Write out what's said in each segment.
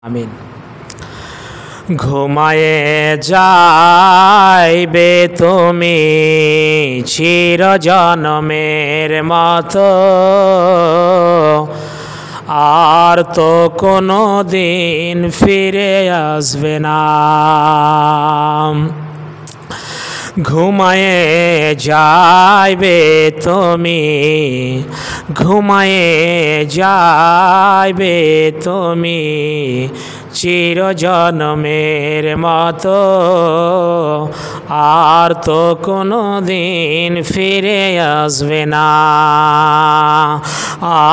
আমিন। ঘুমায়ে যাইবে তুমি চিরজনমের মতো, আর তো কোনো দিন ফিরে আসবে না। ঘুমায়ে যাইবে তুমি, ঘুমায়ে যাইবে তুমি চিরজনমের মতো, আর তো কোনো দিন ফিরে আসবে না,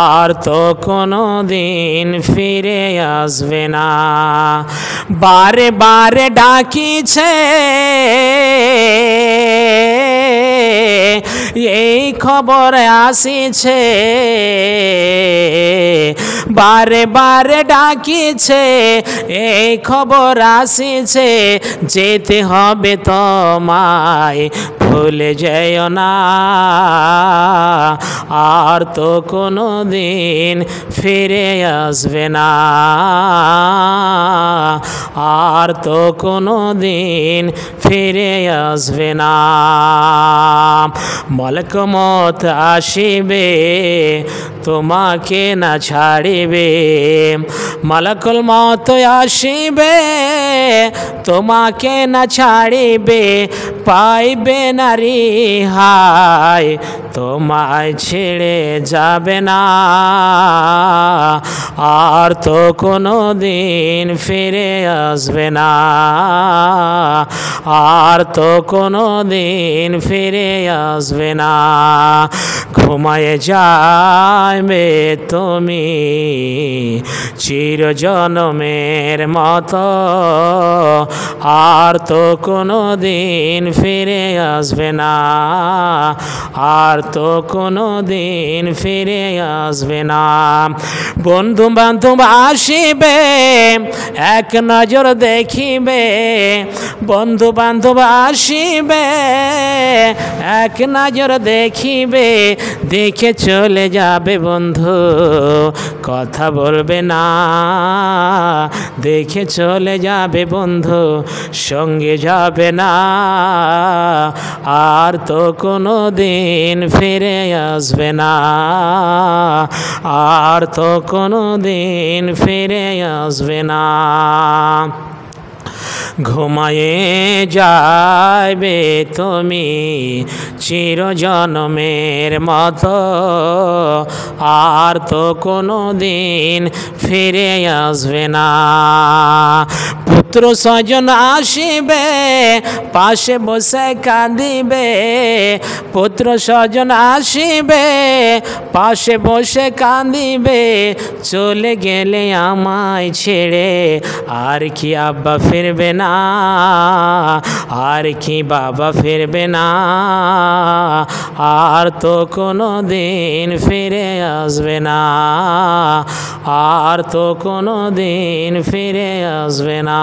আর তো কোনো দিন ফিরে আসবে না। বারে বারে ডাকিছে এই খবর আসিছে, বারে বারে ডাকিছে এই খবর আসিছে, যেতে হবে তোমায় ভুলে যেও না, আর তো কোনো দিন ফিরে আসবে না, আর তো কোনো দিন ফিরে আসবে না। মলক মত আসিবে তোমাকে না ছাড়িবে, মালাকুল মত আসিবে তোমাকে না ছাড়িবে, পাইবে না রিহাই তোমায় ছেড়ে যাবে না, আর তো কোনো দিন ফিরে আসবে না, আর তো কোনো দিন ফিরে আসবে না। ঘুমায়ে যাইবে তুমি চিরজনমের মতো, আর তো কোনো দিন ফিরে আসবে না, আর তো কোনো দিন ফিরে আসবে না। বন্ধু বান্ধব আসিবে এক নজর দেখিবে, বন্ধু বান্ধব আসিবে এক নজর দেখিবে, দেখে চলে যাবে বন্ধু কথা বলবে না, দেখে চলে যাবে বন্ধু সঙ্গে যাবে না, আর তো কোনো দিন ফিরে আসবে না, আর তো কোনো দিন ফিরে আসবে না। ঘুমায়ে যাইবে তুমি চিরজনমের মতো, আর তো কোনো দিন ফিরে আসবে না। পুত্র স্বজন আসিবে পাশে বসে কাঁদিবে, পুত্র স্বজন আসিবে পাশে বসে কাঁদিবে, চলে গেলে আমায় ছেড়ে আর কি আব্বা ফিরবে না, আর কি বাবা ফিরবে না, আর তো কোনো দিন ফিরে আসবে না, আর তো কোনো দিন ফিরে আসবে না।